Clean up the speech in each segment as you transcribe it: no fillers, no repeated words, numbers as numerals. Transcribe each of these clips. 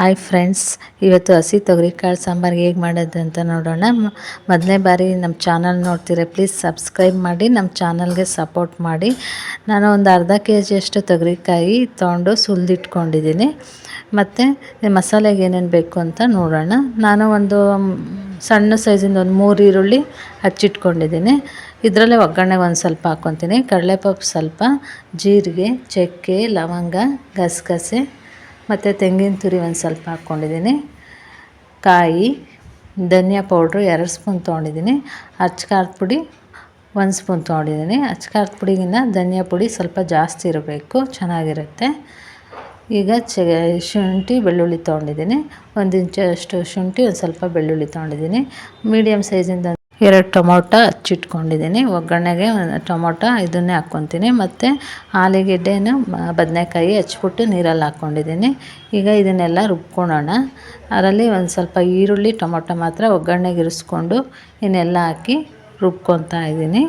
Hi friends, ಇವತ್ತು ಹಸಿ ತೊಗರಿಕಾಳು ಸಾಂಬಾರು ಹೇಗೆ ಮಾಡೋದು ಅಂತ ನೋಡೋಣ. ಮೊದಲನೇ ಬಾರಿ ನಮ್ಮ ಚಾನಲ್ ನೋಡ್ತೀರಾ, ಪ್ಲೀಸ್ ಸಬ್ಸ್ಕ್ರೈಬ್ ಮಾಡಿ, ನಮ್ಮ ಚಾನಲ್ಗೆ ಸಪೋರ್ಟ್ ಮಾಡಿ. ನಾನು ಒಂದು ಅರ್ಧ ಕೆಜಿಯಷ್ಟು ತೊಗರಿಕಾಯಿ ತೊಗೊಂಡು ಸುಲಿದಿಟ್ಕೊಂಡಿದ್ದೀನಿ. ಮತ್ತು ಮಸಾಲೆಗೆ ಏನೇನು ಬೇಕು ಅಂತ ನೋಡೋಣ. ನಾನು ಒಂದು ಸಣ್ಣ ಸೈಜಿಂದ ಒಂದು 3 ಈರುಳ್ಳಿ ಹಚ್ಚಿಟ್ಕೊಂಡಿದ್ದೀನಿ. ಇದರಲ್ಲೇ ಒಗ್ಗರಣೆಗೆ ಒಂದು ಸ್ವಲ್ಪ ಹಾಕ್ಕೊತೀನಿ. ಕಡಲೆಪಪ್ಪು ಸ್ವಲ್ಪ, ಜೀರಿಗೆ, ಚಕ್ಕೆ, ಲವಂಗ, ಗಸಗಸೆ ಮತ್ತು ತೆಂಗಿನ ತುರಿ ಒಂದು ಸ್ವಲ್ಪ ಹಾಕ್ಕೊಂಡಿದ್ದೀನಿ. ಕಾಯಿ, ಧನಿಯಾ ಪೌಡ್ರು 2 ಸ್ಪೂನ್ ತೊಗೊಂಡಿದ್ದೀನಿ. ಅಚ್ಚ ಖಾರದ ಪುಡಿ 1 ಸ್ಪೂನ್ ತೊಗೊಂಡಿದ್ದೀನಿ. ಅಚ್ಚ ಖಾರದ ಪುಡಿಗಿಂತ ಧನಿಯಾ ಪುಡಿ ಸ್ವಲ್ಪ ಜಾಸ್ತಿ ಇರಬೇಕು, ಚೆನ್ನಾಗಿರುತ್ತೆ. ಈಗ ಶುಂಠಿ ಬೆಳ್ಳುಳ್ಳಿ ತೊಗೊಂಡಿದ್ದೀನಿ. 1 ಇಂಚಷ್ಟು ಶುಂಠಿ, ಒಂದು ಸ್ವಲ್ಪ ಬೆಳ್ಳುಳ್ಳಿ ತೊಗೊಂಡಿದ್ದೀನಿ. ಮೀಡಿಯಮ್ ಸೈಜಿಂದ 2 ಟೊಮೊಟೊ ಹಚ್ಚಿಟ್ಕೊಂಡಿದ್ದೀನಿ. ಒಗ್ಗರಣೆಗೆ ಟೊಮೊಟೊ ಇದನ್ನೇ ಹಾಕ್ಕೊತೀನಿ. ಮತ್ತು ಆಲೂಗೆಡ್ಡೆನೂ ಬದನೆಕಾಯಿ ಹಚ್ಬಿಟ್ಟು ನೀರಲ್ಲಿ ಹಾಕ್ಕೊಂಡಿದ್ದೀನಿ. ಈಗ ಇದನ್ನೆಲ್ಲ ರುಬ್ಕೊಳ್ಳೋಣ. ಅದರಲ್ಲಿ ಒಂದು ಸ್ವಲ್ಪ ಈರುಳ್ಳಿ, ಟೊಮೊಟೊ ಮಾತ್ರ ಒಗ್ಗರಣೆಗೆ ಇರಿಸ್ಕೊಂಡು ಇನ್ನೆಲ್ಲ ಹಾಕಿ ರುಬ್ಕೊತಾ ಇದ್ದೀನಿ.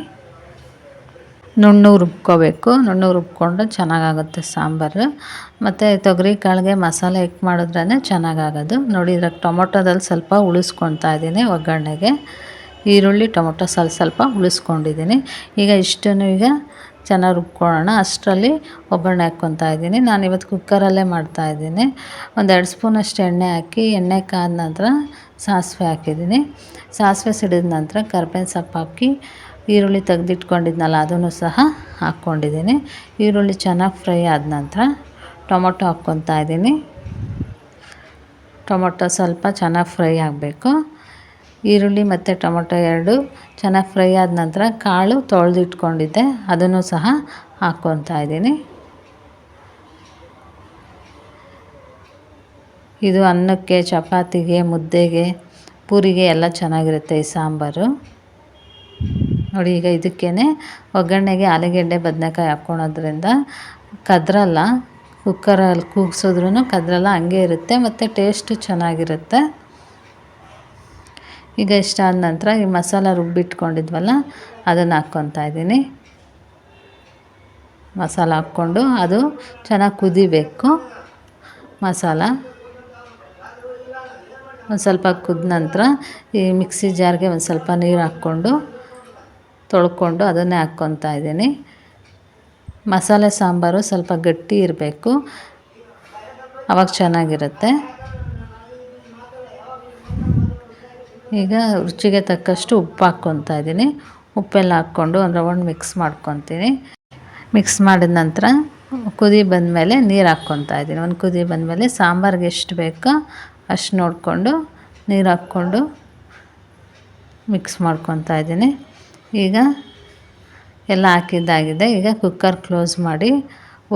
ನುಣ್ಣಗೆ ರುಬ್ಕೋಬೇಕು. ನುಣ್ಣಗೆ ರುಬ್ಕೊಂಡು ಚೆನ್ನಾಗಾಗುತ್ತೆ ಸಾಂಬಾರು. ಮತ್ತು ತೊಗರಿ ಕಾಳಿಗೆ ಮಸಾಲೆ ಇಟ್ಟು ಮಾಡಿದ್ರೇ ಚೆನ್ನಾಗಾಗೋದು. ನೋಡಿ, ಇದ್ರಾಗ ಟೊಮೊಟೊದಲ್ಲಿ ಸ್ವಲ್ಪ ಉಳಿಸ್ಕೊತಾ ಇದ್ದೀನಿ ಒಗ್ಗರಣೆಗೆ. ಈರುಳ್ಳಿ, ಟೊಮೊಟೊ ಸ್ವಲ್ಪ ಉಳಿಸ್ಕೊಂಡಿದ್ದೀನಿ. ಈಗ ಇಷ್ಟನ್ನು ಈಗ ಚೆನ್ನಾಗಿ ರುಬ್ಕೊಳ್ಳೋಣ. ಅಷ್ಟರಲ್ಲಿ ಒಗ್ಗರಣೆ ಹಾಕ್ಕೊತಾ ಇದ್ದೀನಿ. ನಾನಿವತ್ತು ಕುಕ್ಕರಲ್ಲೇ ಮಾಡ್ತಾಯಿದ್ದೀನಿ. ಒಂದು 2 ಸ್ಪೂನಷ್ಟು ಎಣ್ಣೆ ಹಾಕಿ, ಎಣ್ಣೆ ಕಾದ ನಂತರ ಸಾಸಿವೆ ಹಾಕಿದ್ದೀನಿ. ಸಾಸಿವೆ ಸಿಡಿದ ನಂತರ ಕರ್ಬೇವಿನ ಸೊಪ್ಪು ಹಾಕಿ, ಈರುಳ್ಳಿ ತೆಗೆದಿಟ್ಕೊಂಡಿದ್ನಲ್ಲ ಅದನ್ನು ಸಹ ಹಾಕ್ಕೊಂಡಿದ್ದೀನಿ. ಈರುಳ್ಳಿ ಚೆನ್ನಾಗಿ ಫ್ರೈ ಆದ ನಂತರ ಟೊಮೊಟೊ ಹಾಕ್ಕೊತಾ ಇದ್ದೀನಿ. ಟೊಮೊಟೊ ಸ್ವಲ್ಪ ಚೆನ್ನಾಗಿ ಫ್ರೈ ಆಗಬೇಕು. ಈರುಳ್ಳಿ ಮತ್ತು ಟೊಮೊಟೊ 2 ಚೆನ್ನಾಗಿ ಫ್ರೈ ಆದ ನಂತರ ಕಾಳು ತೊಳೆದಿಟ್ಕೊಂಡಿದ್ದೆ ಅದನ್ನು ಸಹ ಹಾಕ್ಕೊತಾ ಇದ್ದೀನಿ. ಇದು ಅನ್ನಕ್ಕೆ, ಚಪಾತಿಗೆ, ಮುದ್ದೆಗೆ, ಪೂರಿಗೆ ಎಲ್ಲ ಚೆನ್ನಾಗಿರುತ್ತೆ ಈ ಸಾಂಬಾರು. ನೋಡಿ, ಈಗ ಇದಕ್ಕೇ ಒಗ್ಗರಣೆಗೆ ಆಲೂಗೆಡ್ಡೆ, ಬದನೆಕಾಯಿ ಹಾಕ್ಕೊಳೋದ್ರಿಂದ ಕದ್ರಲ್ಲ. ಕುಕ್ಕರಲ್ಲಿ ಕೂಗಿಸಿದ್ರೂ ಕದ್ರಲ್ಲ, ಹಂಗೆ ಇರುತ್ತೆ. ಮತ್ತು ಟೇಸ್ಟು ಚೆನ್ನಾಗಿರುತ್ತೆ. ಈಗ ಇಷ್ಟಾದ ನಂತರ ಈ ಮಸಾಲ ರುಬ್ಬಿಟ್ಕೊಂಡಿದ್ವಲ್ಲ ಅದನ್ನು ಹಾಕ್ಕೊತಾ ಇದ್ದೀನಿ. ಮಸಾಲ ಹಾಕ್ಕೊಂಡು ಅದು ಚೆನ್ನಾಗಿ ಕುದಿಬೇಕು. ಮಸಾಲ ಒಂದು ಸ್ವಲ್ಪ ಕುದ ನಂತರ ಈ ಮಿಕ್ಸಿ ಜಾರ್ಗೆ ಒಂದು ಸ್ವಲ್ಪ ನೀರು ಹಾಕ್ಕೊಂಡು ತೊಳ್ಕೊಂಡು ಅದನ್ನೇ ಹಾಕ್ಕೊತಾ ಇದ್ದೀನಿ. ಮಸಾಲೆ ಸಾಂಬಾರು ಸ್ವಲ್ಪ ಗಟ್ಟಿ ಇರಬೇಕು, ಆವಾಗ ಚೆನ್ನಾಗಿರುತ್ತೆ. ಈಗ ರುಚಿಗೆ ತಕ್ಕಷ್ಟು ಉಪ್ಪು ಹಾಕ್ಕೊತಾ ಇದ್ದೀನಿ. ಉಪ್ಪೆಲ್ಲ ಹಾಕ್ಕೊಂಡು ಒಂದು ರೌಂಡ್ ಮಿಕ್ಸ್ ಮಾಡ್ಕೊತೀನಿ. ಮಿಕ್ಸ್ ಮಾಡಿದ ನಂತರ ಕುದಿ ಬಂದಮೇಲೆ ನೀರು ಹಾಕ್ಕೊತಾ ಇದ್ದೀನಿ. ಒಂದು ಕುದಿ ಬಂದಮೇಲೆ ಸಾಂಬಾರಿಗೆ ಎಷ್ಟು ಬೇಕೋ ಅಷ್ಟು ನೋಡಿಕೊಂಡು ನೀರು ಹಾಕ್ಕೊಂಡು ಮಿಕ್ಸ್ ಮಾಡ್ಕೊತಾ ಇದ್ದೀನಿ. ಈಗ ಎಲ್ಲ ಹಾಕಿದ್ದಾಗಿದೆ. ಈಗ ಕುಕ್ಕರ್ ಕ್ಲೋಸ್ ಮಾಡಿ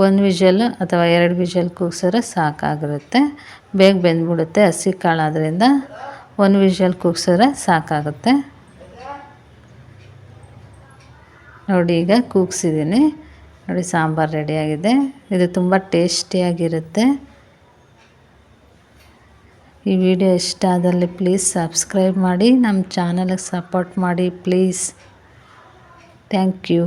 1 ವಿಷಲ್ ಅಥವಾ 2 ವಿಷಲ್ ಕೂಗಿಸಿದ್ರೆ ಸಾಕಾಗಿರುತ್ತೆ. ಬೇಗ ಬೆಂದ್ಬಿಡುತ್ತೆ. ಹಸಿ ಕಾಳಾದ್ರಿಂದ 1 ವಿಷಲ್ ಕೂಗಿಸಿದ್ರೆ ಸಾಕಾಗುತ್ತೆ. ನೋಡಿ, ಈಗ ಕೂಗಿಸಿದ್ದೀನಿ. ನೋಡಿ, ಸಾಂಬಾರು ರೆಡಿಯಾಗಿದೆ. ಇದು ತುಂಬ ಟೇಸ್ಟಿಯಾಗಿರುತ್ತೆ. ಈ ವಿಡಿಯೋ ಇಷ್ಟ ಆದಲ್ಲಿ ಪ್ಲೀಸ್ ಸಬ್ಸ್ಕ್ರೈಬ್ ಮಾಡಿ, ನಮ್ಮ ಚಾನಲ್ಗೆ ಸಪೋರ್ಟ್ ಮಾಡಿ ಪ್ಲೀಸ್. Thank you.